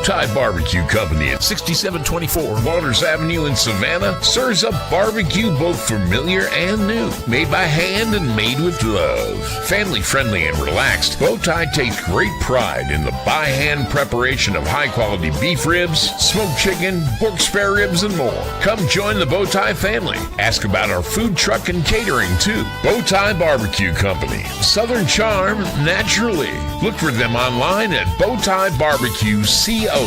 BowTie Barbecue Company at 6724 Waters Avenue in Savannah serves up barbecue both familiar and new, made by hand and made with love. Family friendly and relaxed, BowTie takes great pride in the by hand preparation of high quality beef ribs, smoked chicken, pork spare ribs, and more. Come join the BowTie family. Ask about our food truck and catering too. BowTie Barbecue Company, Southern charm naturally. Look for them online at BowTieBarbecueCO.com.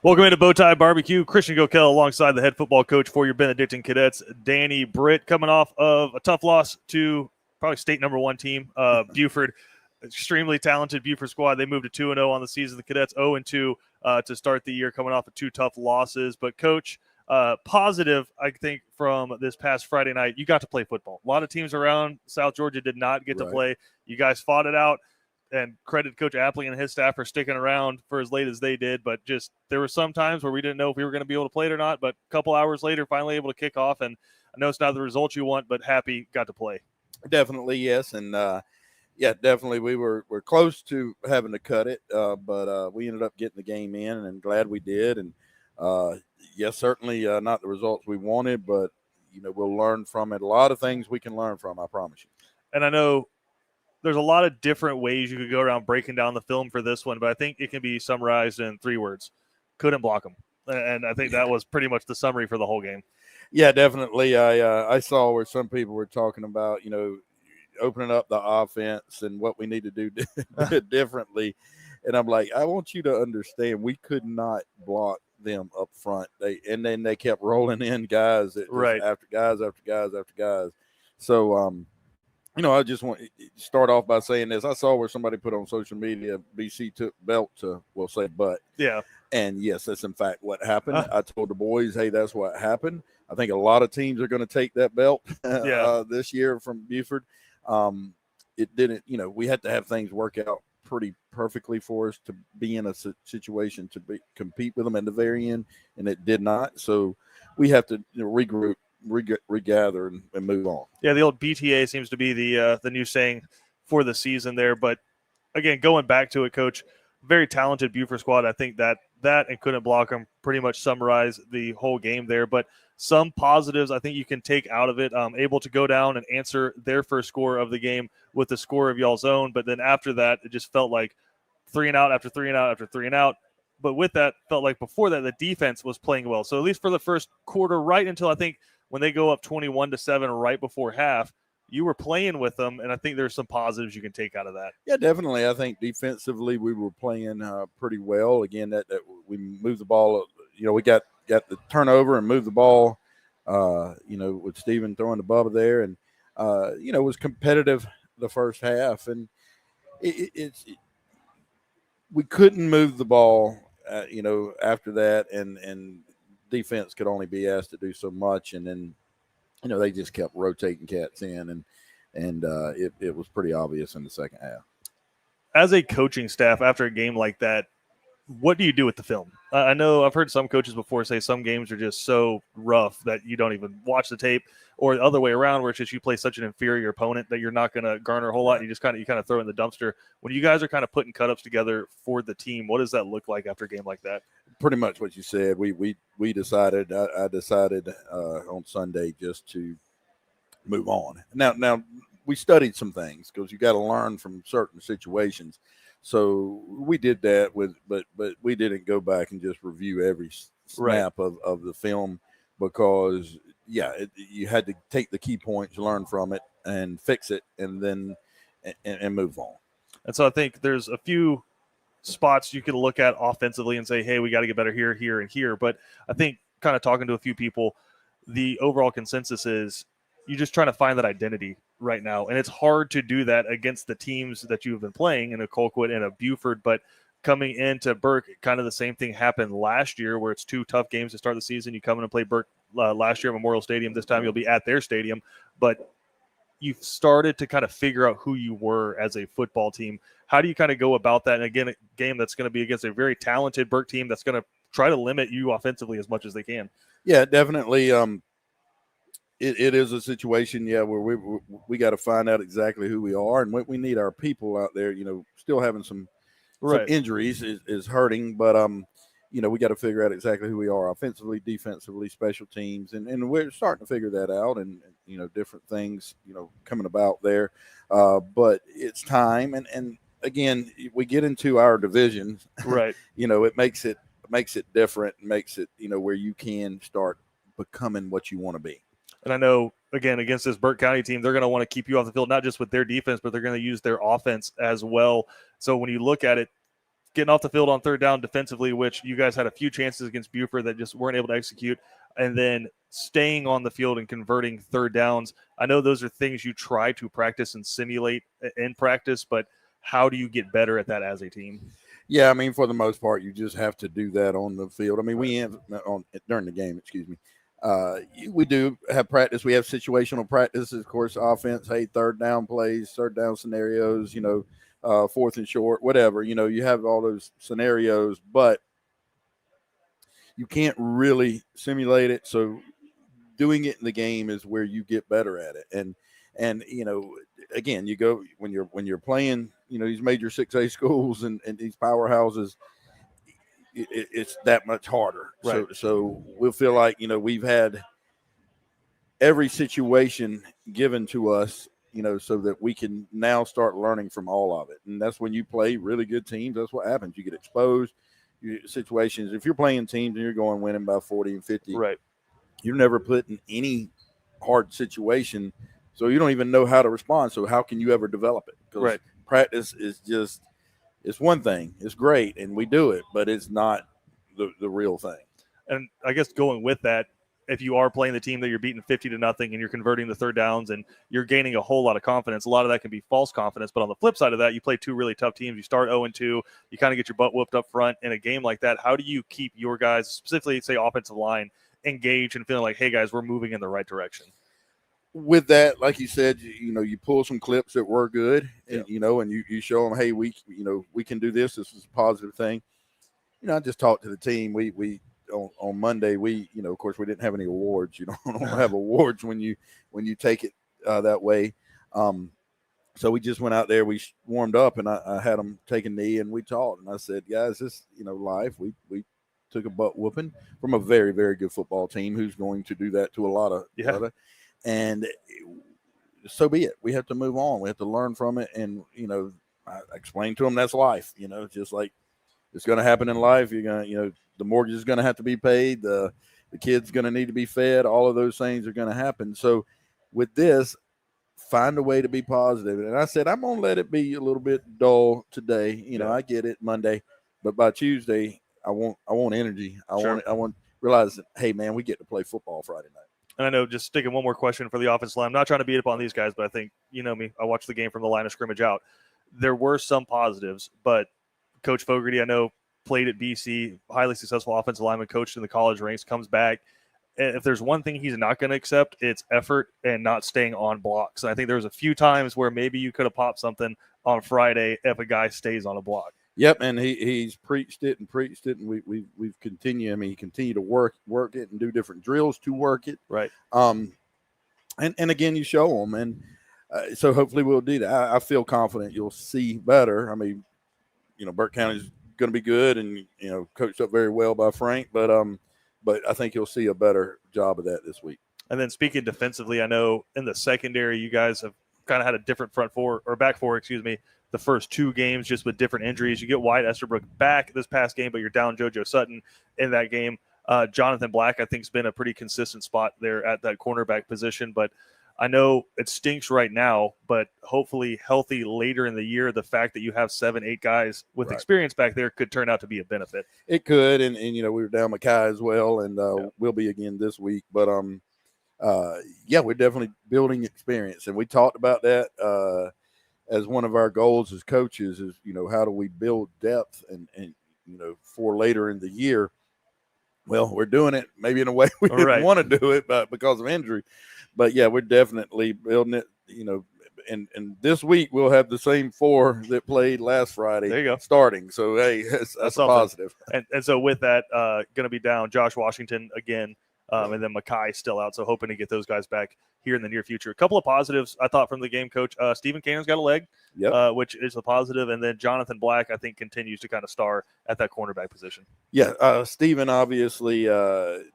Welcome into BowTie Barbecue. Christian Gokel alongside the head football coach for your Benedictine Cadets, Danny Britt, coming off of a tough loss to probably state number one team, Buford. Extremely talented Buford squad. They moved to 2-0 on the season. The Cadets 0-2 to start the year, coming off of two tough losses. But, Coach, positive, I think, from this past Friday night, you got to play football. A lot of teams around South Georgia did not get to play. You guys fought it out, and credit Coach Apley and his staff for sticking around for as late as they did. But just there were some times where we didn't know if we were going to be able to play it or not. But a couple hours later, finally able to kick off. And I know it's not the result you want, but happy got to play. Definitely, yes. And, definitely we were close to having to cut it, but we ended up getting the game in, and glad we did. And, yes, certainly not the results we wanted, but, we'll learn from it. A lot of things we can learn from, I promise you. And I know there's a lot of different ways you could go around breaking down the film for this one, but I think it can be summarized in 3 words. Couldn't block them. And I think that was pretty much the summary for the whole game. Yeah, definitely. I saw where some people were talking about, opening up the offense and what we need to do differently. And I'm like, I want you to understand we could not block them up front. And then they kept rolling in guys after guys after guys after guys. So, I just want to start off by saying this. I saw where somebody put on social media, BC took belt to, we'll say, butt. Yeah. And, yes, that's in fact what happened. I told the boys, hey, that's what happened. I think a lot of teams are going to take that belt this year from Buford. It didn't, we had to have things work out pretty perfectly for us to be in a situation to compete with them at the very end, and it did not. So we have to regroup, regather, and move on. Yeah, the old BTA seems to be the new saying for the season there. But again, going back to it, Coach, very talented Buford squad. I think that and couldn't block them pretty much summarize the whole game there. But some positives I think you can take out of it. Able to go down and answer their first score of the game with the score of y'all's own. But then after that, it just felt like 3 and out after 3 and out after 3 and out. But with that, felt like before that, the defense was playing well. So at least for the first quarter, right until I think when they go up 21-7 right before half, you were playing with them, and I think there's some positives you can take out of that. Yeah, definitely. I think defensively we were playing pretty well. Again, that we moved the ball. We got the turnover and moved the ball, with Steven throwing the Bubba there. And, it was competitive the first half. And we couldn't move the ball, after that. And defense could only be asked to do so much. And then, they just kept rotating cats in. And it was pretty obvious in the second half. As a coaching staff, after a game like that, what do you do with the film? I know I've heard some coaches before say some games are just so rough that you don't even watch the tape, or the other way around where it's just you play such an inferior opponent that you're not going to garner a whole lot. And you kind of throw it in the dumpster. When you guys are kind of putting cut-ups together for the team, what does that look like after a game like that? Pretty much what you said. We decided, I decided on Sunday just to move on. Now we studied some things because you got to learn from certain situations. So we did that but we didn't go back and just review every snap of the film because, you had to take the key points, learn from it, and fix it, and then and move on. And so I think there's a few spots you could look at offensively and say, hey, we got to get better here, here, and here. But I think kind of talking to a few people, the overall consensus is you're just trying to find that identity right now. And it's hard to do that against the teams that you've been playing in a Colquitt and a Buford. But coming into Burke, kind of the same thing happened last year where it's 2 tough games to start the season. You come in and play Burke last year at Memorial Stadium. This time you'll be at their stadium. But you've started to kind of figure out who you were as a football team. How do you kind of go about that? And again, a game that's going to be against a very talented Burke team that's going to try to limit you offensively as much as they can. Yeah, definitely. It is a situation, where we got to find out exactly who we are, and we need our people out there, still having some some Right. injuries is hurting, but we got to figure out exactly who we are offensively, defensively, special teams, and we're starting to figure that out, and different things coming about there. But it's time, and again, we get into our divisions. Right. It makes it different, and makes it where you can start becoming what you want to be. And I know, again, against this Burke County team, they're going to want to keep you off the field, not just with their defense, but they're going to use their offense as well. So when you look at it, getting off the field on third down defensively, which you guys had a few chances against Buford that just weren't able to execute, and then staying on the field and converting third downs. I know those are things you try to practice and simulate in practice, but how do you get better at that as a team? Yeah, I mean, for the most part, you just have to do that on the field. I mean, we have during the game, excuse me. We do have practice. We have situational practice, of course, offense. Hey, third down plays, third down scenarios, fourth and short, whatever. You have all those scenarios, but you can't really simulate it. So doing it in the game is where you get better at it. And again, you go when you're playing, these major 6A schools and these powerhouses, it's that much harder. Right. So we'll feel like, we've had every situation given to us, so that we can now start learning from all of it. And that's when you play really good teams. That's what happens. You get exposed. Situations. If you're playing teams and you're going winning by 40 and 50, right, you're never put in any hard situation, so you don't even know how to respond. So how can you ever develop it? Because practice is just, it's one thing. It's great, and we do it, but it's not the real thing. And I guess going with that, if you are playing the team that you're beating 50-0 and you're converting the third downs and you're gaining a whole lot of confidence, a lot of that can be false confidence. But on the flip side of that, you play two really tough teams. You start 0-2. You kind of get your butt whooped up front in a game like that. How do you keep your guys, specifically, say, offensive line, engaged and feeling like, hey, guys, we're moving in the right direction? With that, like you said, you pull some clips that were good, and and you show them, hey, we can do this. This is a positive thing. I just talked to the team. We on Monday, of course, we didn't have any awards. You don't have awards when you take it that way. So we just went out there. We warmed up, and I had them take a knee, and we talked. And I said, guys, this life. We took a butt whooping from a very, very good football team who's going to do that to a lot of. And so be it. We have to move on. We have to learn from it. And I explained to them that's life. Just like it's going to happen in life. You're going to the mortgage is going to have to be paid. The kid's going to need to be fed. All of those things are going to happen. So with this, find a way to be positive. And I said, I'm going to let it be a little bit dull today. I get it Monday, but by Tuesday, I want energy. I want to realize that, hey man, we get to play football Friday night. And I know, just sticking one more question for the offensive line. I'm not trying to beat up on these guys, but I think, me, I watched the game from the line of scrimmage out. There were some positives, but Coach Fogarty, I know, played at BC, highly successful offensive lineman, coached in the college ranks, comes back. And if there's one thing he's not going to accept, it's effort and not staying on blocks. And I think there was a few times where maybe you could have popped something on Friday if a guy stays on a block. Yep, and he's preached it, and we've continued. I mean, he continued to work it and do different drills to work it. Right. And again, you show them, and so hopefully we'll do that. I feel confident you'll see better. I mean, Burke County's going to be good, and coached up very well by Frank, but I think you'll see a better job of that this week. And then speaking defensively, I know in the secondary you guys have kind of had a different back four, the first two games just with different injuries. You get Wyatt Esterbrook back this past game, but you're down JoJo Sutton in that game. Jonathan Black, I think, has been a pretty consistent spot there at that cornerback position, but I know it stinks right now, but hopefully healthy later in the year, the fact that you have 7-8 guys with experience back there could turn out to be a benefit. It could, and we were down Mackay as well, and we'll be again this week. But we're definitely building experience, and we talked about that as one of our goals as coaches is how do we build depth and for later in the year. Well, we're doing it maybe in a way we didn't want to do it, but because of injury. But yeah, we're definitely building it. And this week we'll have the same 4 that played last Friday. There you go. Starting. So hey, that's a positive. And so with that, going to be down Josh Washington again. and then Mackay still out. So hoping to get those guys back here in the near future. A couple of positives I thought from the game, Coach. Stephen Cannon's got a leg, which is a positive, and then Jonathan Black I think continues to kind of star at that cornerback position. Yeah, Stephen obviously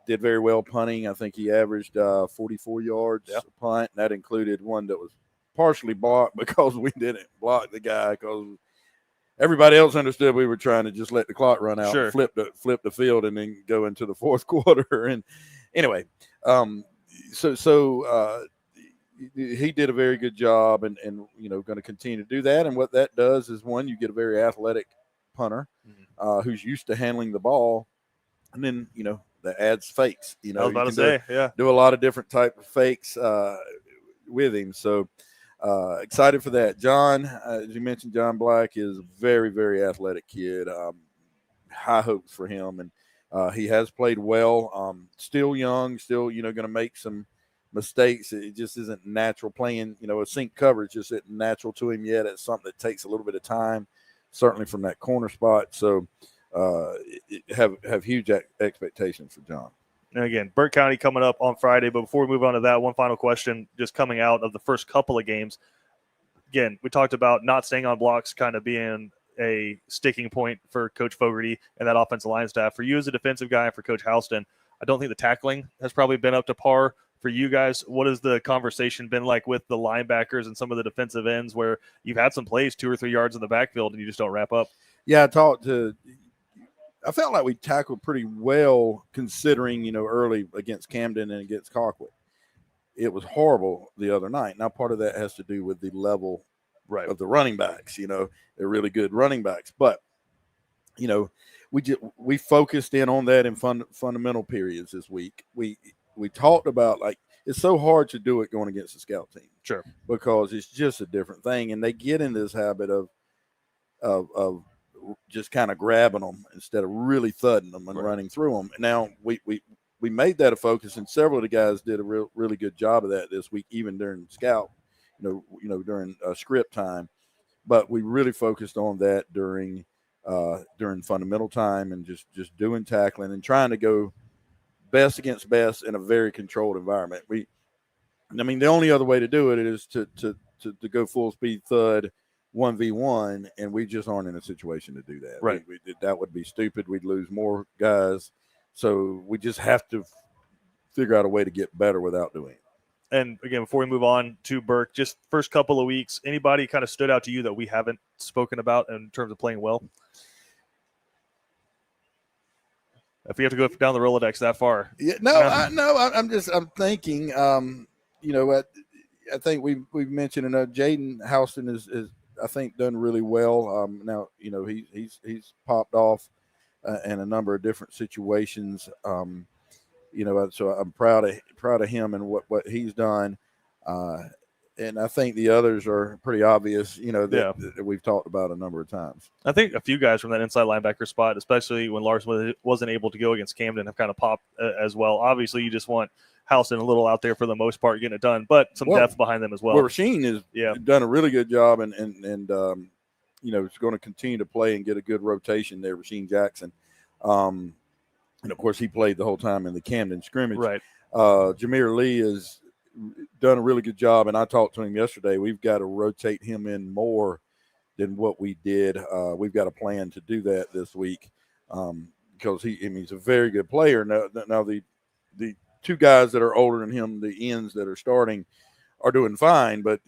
did very well punting. I think he averaged 44 yards a punt, and that included one that was partially blocked because we didn't block the guy because everybody else understood we were trying to just let the clock run out, flip the field, and then go into the fourth quarter. And anyway, so he did a very good job, and going to continue to do that. And what that does is, one, you get a very athletic punter who's used to handling the ball, and then that adds fakes. I was about to say, do a lot of different type of fakes with him. So excited for that. John, as you mentioned, John Black is a very, very athletic kid. High hopes for him, and he has played well. Still young, still going to make some mistakes. It just isn't natural playing. A sink coverage just isn't natural to him yet. It's something that takes a little bit of time, certainly from that corner spot. So have huge expectations for John. And again, Burke County coming up on Friday. But before we move on to that, one final question just coming out of the first couple of games. Again, we talked about not staying on blocks kind of being a sticking point for Coach Fogarty and that offensive line staff. For you as a defensive guy and for Coach Houston, I don't think the tackling has probably been up to par for you guys. What has the conversation been like with the linebackers and some of the defensive ends where you've had some plays 2 or 3 yards in the backfield and you just don't wrap up? Yeah, I felt like we tackled pretty well considering, early against Camden and against Colquitt. It was horrible the other night. Now, part of that has to do with the level of the running backs. They're really good running backs. But, we focused in on that in fundamental periods this week. We talked about, it's so hard to do it going against the scout team. Sure. Because it's just a different thing. And they get in this habit of just kind of grabbing them instead of really thudding them and running through them. Now we made that a focus, and several of the guys did a really good job of that this week, even during scout, during script time. But we really focused on that during fundamental time and just doing tackling and trying to go best against best in a very controlled environment. The only other way to do it is to go full speed thud 1v1, and we just aren't in a situation to do that. Right. That would be stupid. We'd lose more guys. So we just have to figure out a way to get better without doing it. And again, before we move on to Burke, just first couple of weeks, anybody kind of stood out to you that we haven't spoken about in terms of playing well? If we have to go down the Rolodex that far. Yeah, I'm thinking, I think we've mentioned Jaden Houston is I think done really well. Now, he's popped off in a number of different situations. So I'm proud of him and what he's done. And I think the others are pretty obvious, that we've talked about a number of times. I think a few guys from that inside linebacker spot, especially when Larson wasn't able to go against Camden, have kind of popped as well. Obviously, you just want Houston a little out there for the most part getting it done, but some depth behind them as well. Well, Rasheen has done a really good job and is going to continue to play and get a good rotation there, Rasheen Jackson. And, of course, he played the whole time in the Camden scrimmage. Right. Jameer Lee has done a really good job, and I talked to him yesterday. We've got to rotate him in more than what we did. We've got a plan to do that this week because he's a very good player. Now the two guys that are older than him, the ends that are starting, are doing fine. But,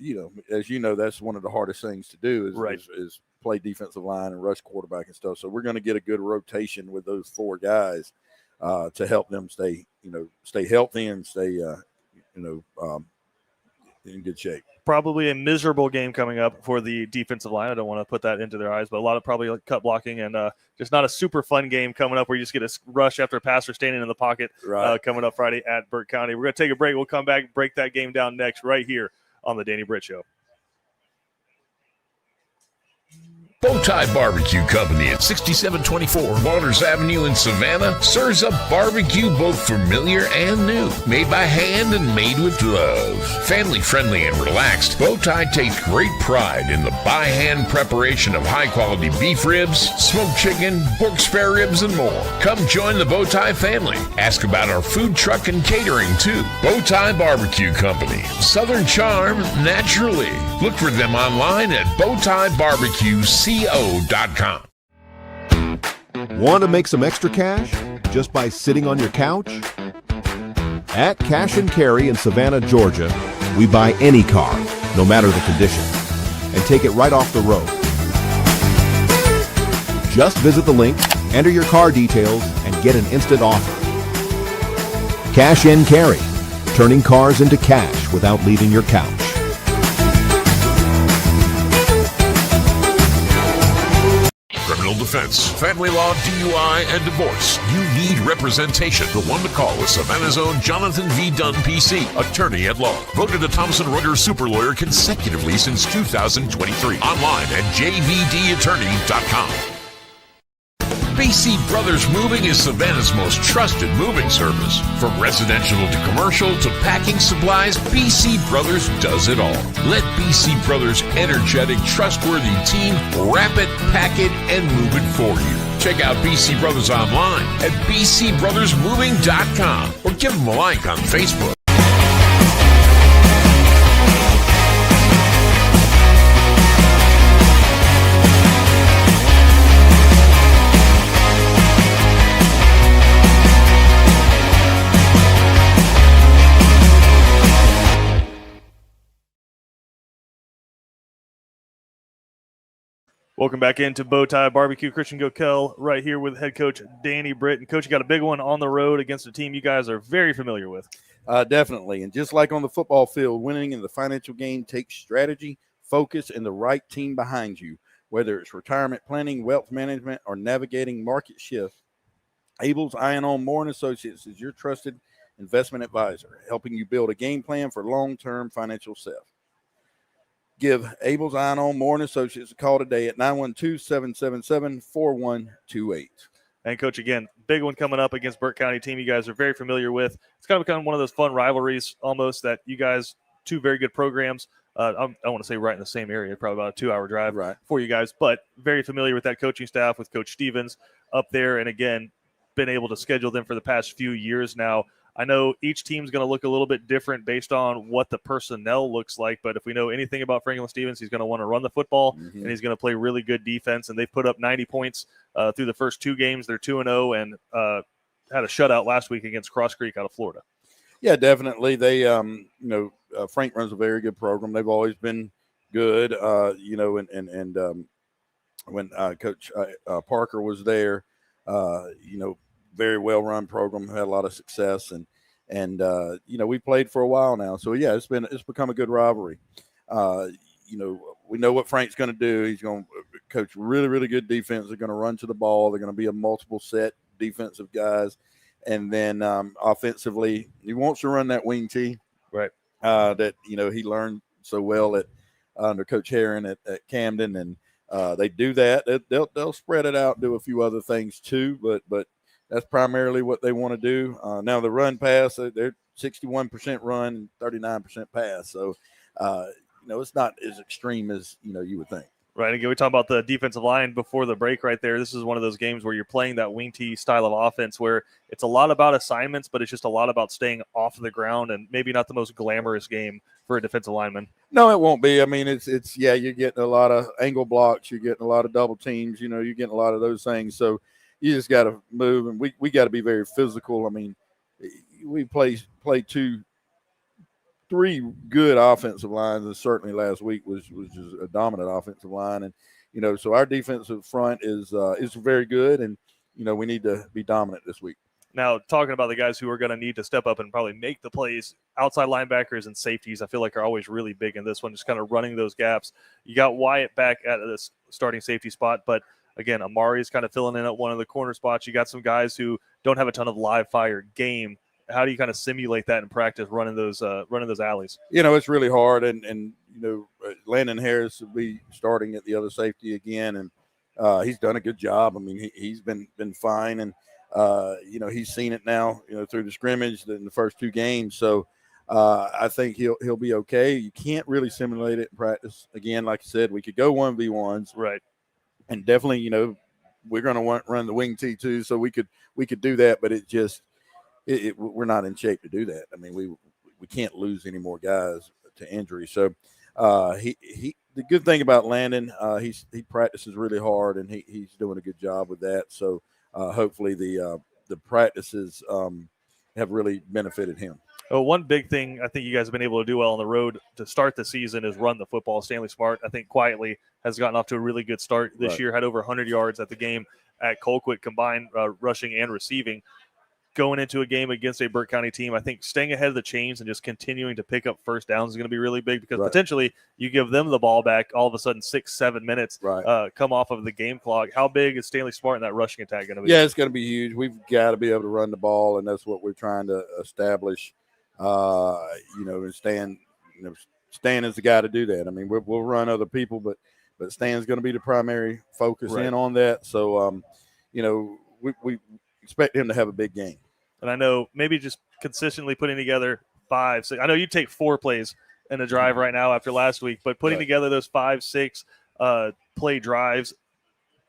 as you know, that's one of the hardest things to do is play defensive line and rush quarterback and stuff. So we're going to get a good rotation with those 4 guys to help them stay healthy and stay, in good shape. Probably a miserable game coming up for the defensive line. I don't want to put that into their eyes, but a lot of probably cut blocking and just not a super fun game coming up where you just get a rush after a passer standing in the pocket coming up Friday at Burke County. We're going to take a break. We'll come back and break that game down next right here on the Danny Britt Show. BowTie Barbecue Company at 6724 Waters Avenue in Savannah serves up barbecue both familiar and new, made by hand and made with love. Family friendly and relaxed, BowTie takes great pride in the by hand preparation of high quality beef ribs, smoked chicken, pork spare ribs, and more. Come join the BowTie family. Ask about our food truck and catering too. BowTie Barbecue Company, Southern charm naturally. Look for them online at BowTieBarbecueCO.com. Want to make some extra cash just by sitting on your couch? At Cash and Carry in Savannah, Georgia, we buy any car, no matter the condition, and take it right off the road. Just visit the link, enter your car details, and get an instant offer. Cash and Carry, turning cars into cash without leaving your couch. Criminal defense, family law, DUI, and divorce. You need representation. The one to call is Savannah's own Jonathan V. Dunn, PC, attorney at law. Voted the Thomson Reuters super lawyer consecutively since 2023. Online at jvdattorney.com. BC Brothers Moving is Savannah's most trusted moving service. From residential to commercial to packing supplies, BC Brothers does it all. Let BC Brothers' energetic, trustworthy team wrap it, pack it, and move it for you. Check out BC Brothers online at bcbrothersmoving.com or give them a like on Facebook. Welcome back into BowTie Barbecue. Christian Gokel right here with head coach Danny Britt. And, Coach, you got a big one on the road against a team you guys are very familiar with. Definitely. And just like on the football field, winning in the financial game takes strategy, focus, and the right team behind you. Whether it's retirement planning, wealth management, or navigating market shifts, Abel's Iron Moore & Associates is your trusted investment advisor, helping you build a game plan for long-term financial success. Give Abel's Iron Moore & Associates a call today at 912-777-4128. And, Coach, again, big one coming up against Burke County team you guys are very familiar with. It's kind of become one of those fun rivalries almost that you guys, two very good programs. I want to say right in the same area, probably about a 2-hour drive for you guys, but very familiar with that coaching staff with Coach Stevens up there. And, again, been able to schedule them for the past few years now. I know each team's going to look a little bit different based on what the personnel looks like, but if we know anything about Franklin Stevens, he's going to want to run the football, and he's going to play really good defense, and they've put up 90 points through the first 2 games. They're 2-0 and had a shutout last week against Cross Creek out of Florida. Yeah, definitely. They, Frank runs a very good program. They've always been good, and when Coach Parker was there, very well-run program, had a lot of success, and we played for a while now. So yeah, it's become a good rivalry. We know what Frank's going to do. He's going to coach really, really good defense. They're going to run to the ball. They're going to be a multiple set defensive guys, and then offensively, he wants to run that wing tee, right? That he learned so well under Coach Herron at Camden, and they do that. They'll spread it out, do a few other things too, but that's primarily what they want to do. Now the run pass, they're 61% run, 39% pass. So, it's not as extreme as, you would think. Right. Again, we talked about the defensive line before the break right there. This is one of those games where you're playing that wing tee style of offense where it's a lot about assignments, but it's just a lot about staying off the ground and maybe not the most glamorous game for a defensive lineman. No, it won't be. I mean, it's you're getting a lot of angle blocks. You're getting a lot of double teams. You're getting a lot of those things. So you just got to move, and we got to be very physical. I mean, we play 3 good offensive lines, and certainly last week was just a dominant offensive line. And, so our defensive front is very good, and, we need to be dominant this week. Now, talking about the guys who are going to need to step up and probably make the plays, outside linebackers and safeties, I feel like are always really big in this one, just kind of running those gaps. You got Wyatt back at this starting safety spot, but again, Amari is kind of filling in at one of the corner spots. You got some guys who don't have a ton of live fire game how do you kind of simulate that in practice, running those alleys? It's really hard, and Landon Harris will be starting at the other safety again, and he's done a good job. I mean, he's been fine, and he's seen it now, through the scrimmage in the first 2 games. So I think he'll be okay. You can't really simulate it in practice. Again, like I said, we could go 1v1s, right? And definitely, we're going to run the wing T too, so we could do that. But it just we're not in shape to do that. I mean, we can't lose any more guys to injury. So he the good thing about Landon, he practices really hard, and he's doing a good job with that. So hopefully the practices have really benefited him. Oh, one big thing I think you guys have been able to do well on the road to start the season is run the football. Stanley Smart, I think, quietly has gotten off to a really good start this year, had over 100 yards at the game at Colquitt combined, rushing and receiving. Going into a game against a Burke County team, I think staying ahead of the chains and just continuing to pick up first downs is going to be really big, because potentially you give them the ball back, all of a sudden 6-7 minutes come off of the game clock. How big is Stanley Smart in that rushing attack going to be? Yeah, it's going to be huge. We've got to be able to run the ball, and that's what we're trying to establish. And Stan is the guy to do that. I mean, we'll run other people, but Stan's going to be the primary focus in on that. So, we expect him to have a big game. And I know maybe just consistently putting together 5, 6. I know you take 4 plays in a drive right now after last week, but putting together those 5, 6 play drives,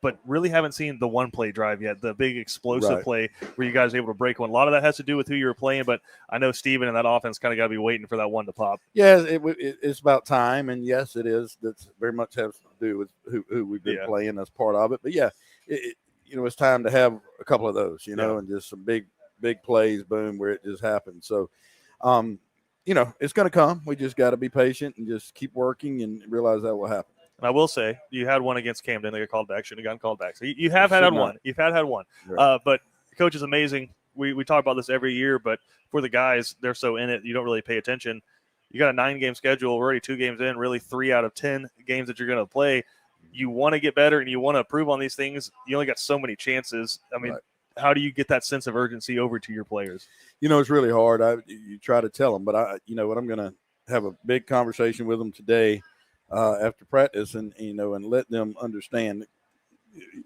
but really haven't seen the 1-play drive yet, the big explosive play where you guys are able to break one. A lot of that has to do with who you were playing, but I know Steven and that offense kind of got to be waiting for that one to pop. Yeah, it's about time, and yes, it is. That's very much has to do with who we've been playing as part of it. But yeah, it's time to have a couple of those, and just some big plays, boom, where it just happens. So, it's going to come. We just got to be patient and just keep working and realize that will happen. And I will say, you had one against Camden. They got called back. Shouldn't have gotten called back. So you have had one. You've had one. Right. But the coach is amazing. We talk about this every year, but for the guys, they're so in it, you don't really pay attention. You got a 9-game schedule. We're already 2 games in, really 3 out of 10 games that you're going to play. You want to get better and you want to improve on these things. You only got so many chances. I mean, how do you get that sense of urgency over to your players? It's really hard. You try to tell them, but what I'm going to have a big conversation with them today after practice, and let them understand.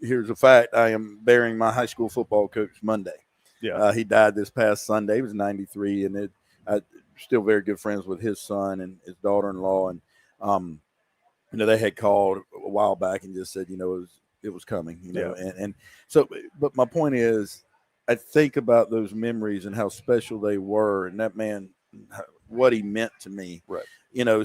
Here's a fact: I am burying my high school football coach Monday. Yeah, he died this past Sunday. He was 93, and I'm still very good friends with his son and his daughter-in-law, and they had called a while back and just said, it was coming, and so, but my point is, I think about those memories and how special they were, and that man, what he meant to me. Right.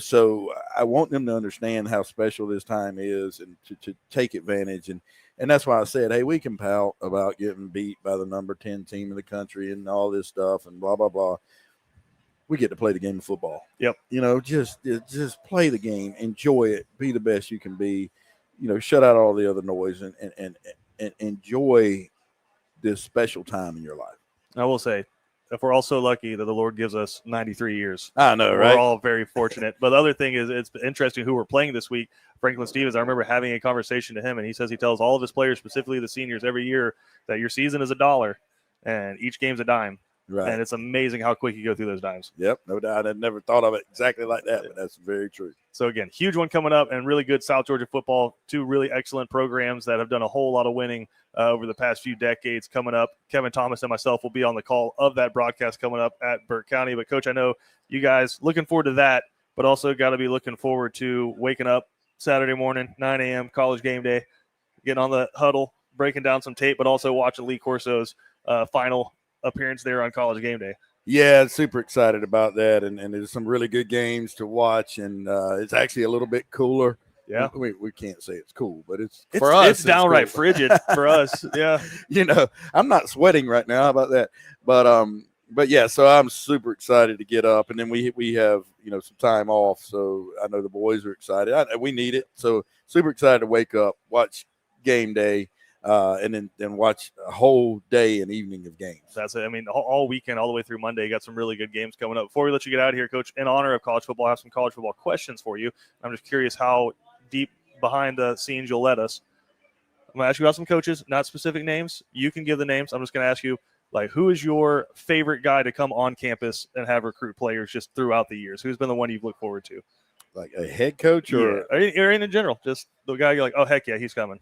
So I want them to understand how special this time is, and to take advantage. And that's why I said, hey, we can pout about getting beat by the number 10 team in the country and all this stuff and blah, blah, blah. We get to play the game of football. Yep. Just play the game, enjoy it, be the best you can be, shut out all the other noise and enjoy this special time in your life. I will say, if we're all so lucky that the Lord gives us 93 years, I know, right? We're all very fortunate. But the other thing is, it's interesting who we're playing this week. Franklin Stevens, I remember having a conversation to him, and he says he tells all of his players, specifically the seniors, every year that your season is $1 and each game's a dime. Right. And it's amazing how quick you go through those dimes. Yep, no doubt. I'd never thought of it exactly like that, but that's very true. So, again, huge one coming up, and really good South Georgia football. 2 really excellent programs that have done a whole lot of winning over the past few decades coming up. Kevin Thomas and myself will be on the call of that broadcast coming up at Burke County. But, Coach, I know you guys looking forward to that, but also got to be looking forward to waking up Saturday morning, 9 a.m., college game day, getting on the huddle, breaking down some tape, but also watching Lee Corso's final appearance there on college game day. Yeah, super excited about that, and there's some really good games to watch, and it's actually a little bit cooler. Yeah, we can't say it's cool, but it's for us. It's downright cool. Frigid for us. Yeah, I'm not sweating right now. How about that? But yeah, so I'm super excited to get up, and then we have some time off, so I know the boys are excited. We need it, so super excited to wake up, watch game day. And then watch a whole day and evening of games. That's it. I mean, all weekend, all the way through Monday, you got some really good games coming up. Before we let you get out of here, Coach, in honor of college football, I have some college football questions for you. I'm just curious how deep behind the scenes you'll let us. I'm going to ask you about some coaches, not specific names. You can give the names. I'm just going to ask you, Like, who is your favorite guy to come on campus and have recruit players just throughout the years? Who's been the one you've looked forward to? Like a head coach or in general, just the guy you're like, oh, heck yeah, he's coming.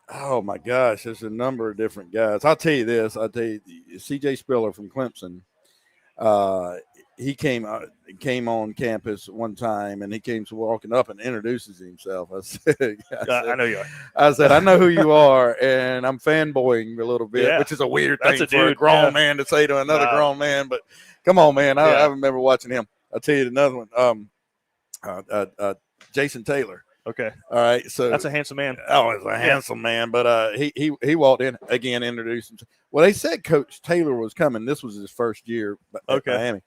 Oh, my gosh, there's a number of different guys. I'll tell you this. C.J. Spiller from Clemson, he came on campus one time, and he came walking up and introduces himself. I said, I know you are. I said, I know who you are, and I'm fanboying a little bit, which is a weird thing for a grown man to say to another grown man. But come on, man. I remember watching him. I'll tell you another one. Jason Taylor. Okay. All right. So that's a handsome man. Oh, he's a handsome man. But he walked in again, introduced himself. Well, they said Coach Taylor was coming. This was his first year at Miami.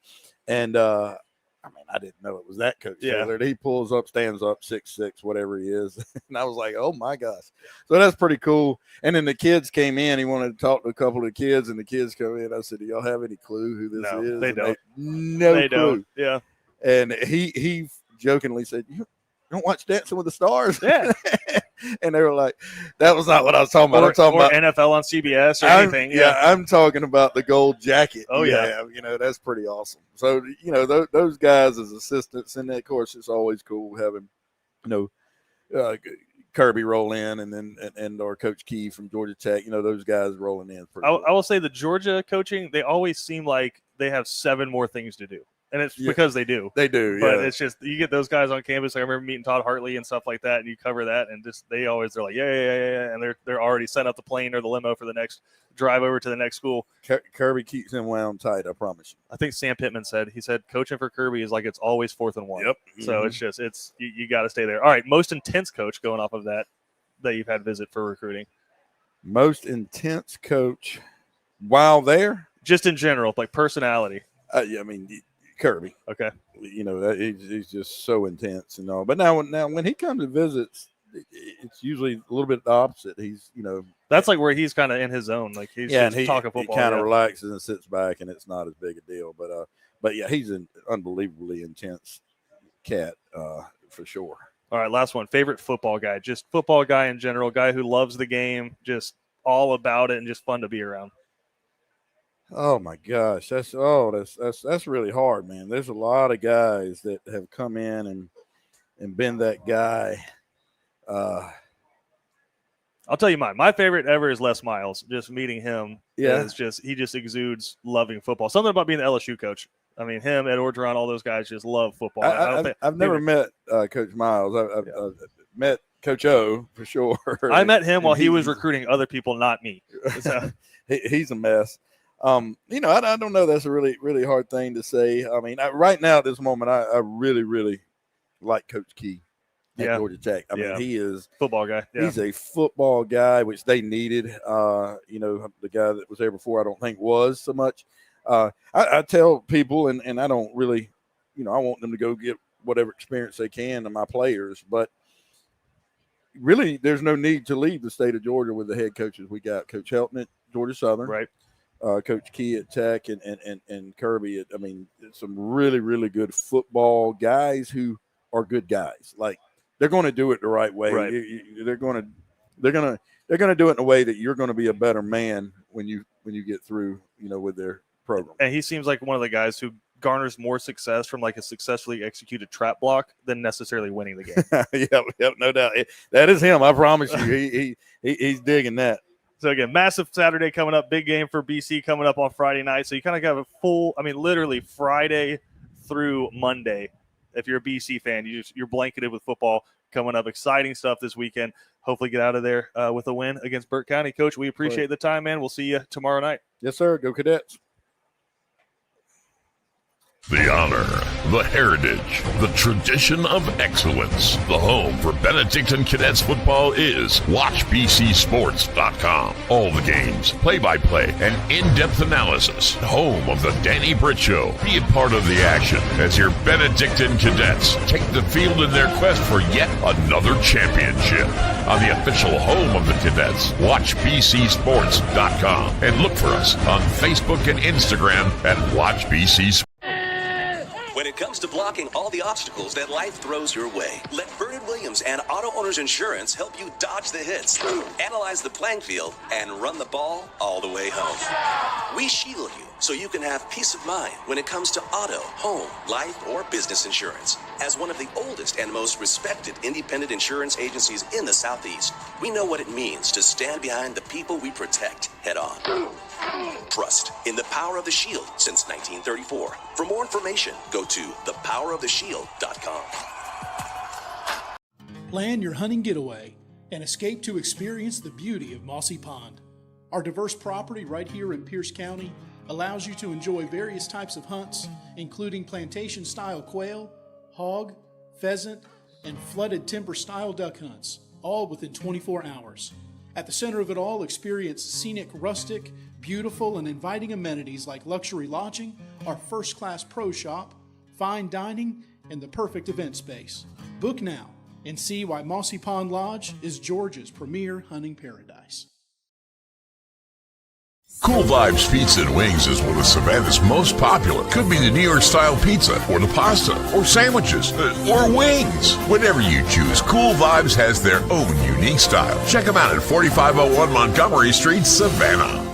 And I didn't know it was that Coach Taylor. He pulls up, stands up, 6'6", whatever he is. And I was like, oh my gosh. So that's pretty cool. And then the kids came in. He wanted to talk to a couple of the kids, and the kids come in. I said, do y'all have any clue who this is? They don't. No clue. Don't. Yeah. And he jokingly said, you don't watch Dancing with the Stars? Yeah. And they were like, that was not what I was talking about. I'm talking about NFL on CBS or anything. Yeah, I'm talking about the gold jacket. Oh, yeah. That's pretty awesome. So, those guys as assistants, and of course, it's always cool having, Kirby roll in, and or Coach Key from Georgia Tech, those guys rolling in. I will say the Georgia coaching, they always seem like they have 7 more things to do. And it's because they do. They do, but it's just you get those guys on campus. I remember meeting Todd Hartley and stuff like that, and you cover that, and just they're like, yeah, and they're already set up the plane or the limo for the next drive over to the next school. Kirby keeps him wound tight, I promise you. I think Sam Pittman said coaching for Kirby is like it's always 4th and 1. Yep. So it's you got to stay there. All right, most intense coach going off of that you've had visit for recruiting. Most intense coach while there, just in general, like personality. Kirby. Okay. He's just so intense and all. But now when he comes and visits, it's usually a little bit the opposite. He's, that's like where he's kind of in his zone. Like he's just talking football. He kind of relaxes and sits back, and it's not as big a deal. But yeah, he's an unbelievably intense cat for sure. All right, last one. Favorite football guy, just football guy in general, guy who loves the game, just all about it and just fun to be around. Oh my gosh, that's really hard, man. There's a lot of guys that have come in and been that guy. I'll tell you mine. My favorite ever is Les Miles. Just meeting him, he just exudes loving football. Something about being the LSU coach. I mean, him, Ed Orgeron, all those guys just love football. I've never met Coach Miles. I've met Coach O for sure. I met him while he was recruiting other people, not me. So. He's a mess. I don't know. That's a really, really hard thing to say. I mean, right now at this moment, I really, really like Coach Key at Georgia Tech. I mean, he is football guy. Yeah. He's a football guy, which they needed. The guy that was there before, I don't think was so much. I tell people, and I don't really, I want them to go get whatever experience they can to my players, but really, there's no need to leave the state of Georgia with the head coaches we got. Coach Helton at Georgia Southern, right? Coach Key at Tech and Kirby at, some really, really good football guys who are good guys. Like they're going to do it the right way. Right. They're going to do it in a way that you're going to be a better man when you get through, with their program. And he seems like one of the guys who garners more success from like a successfully executed trap block than necessarily winning the game. Yep, no doubt. That is him. I promise you. He's digging that. So, again, massive Saturday coming up, big game for BC coming up on Friday night. So, you kind of got a full, literally Friday through Monday. If you're a BC fan, you're blanketed with football coming up. Exciting stuff this weekend. Hopefully get out of there with a win against Burt County. Coach, we appreciate the time, man. We'll see you tomorrow night. Yes, sir. Go Cadets. The honor, the heritage, the tradition of excellence. The home for Benedictine Cadets football is WatchBCSports.com. All the games, play-by-play, and in-depth analysis. Home of the Danny Britt Show. Be a part of the action as your Benedictine Cadets take the field in their quest for yet another championship. On the official home of the Cadets, WatchBCSports.com. And look for us on Facebook and Instagram at WatchBC. When it comes to blocking all the obstacles that life throws your way, let Vernon Williams and Auto Owners Insurance help you dodge the hits, analyze the playing field, and run the ball all the way home. We shield you so you can have peace of mind when it comes to auto, home, life, or business insurance. As one of the oldest and most respected independent insurance agencies in the Southeast, we know what it means to stand behind the people we protect head on. Trust in the power of the Shield since 1934. For more information, go to thepoweroftheshield.com. Plan your hunting getaway and escape to experience the beauty of Mossy Pond. Our diverse property right here in Pierce County allows you to enjoy various types of hunts, including plantation-style quail, hog, pheasant, and flooded timber-style duck hunts, all within 24 hours. At the center of it all, experience scenic, rustic, beautiful, and inviting amenities like luxury lodging, our first-class pro shop, fine dining, and the perfect event space. Book now and see why Mossy Pond Lodge is Georgia's premier hunting paradise. Cool Vibes Pizza and Wings is one of Savannah's most popular. Could be the New York style pizza, or the pasta, or sandwiches, or wings. Whatever you choose, Cool Vibes has their own unique style. Check them out at 4501 Montgomery Street, Savannah.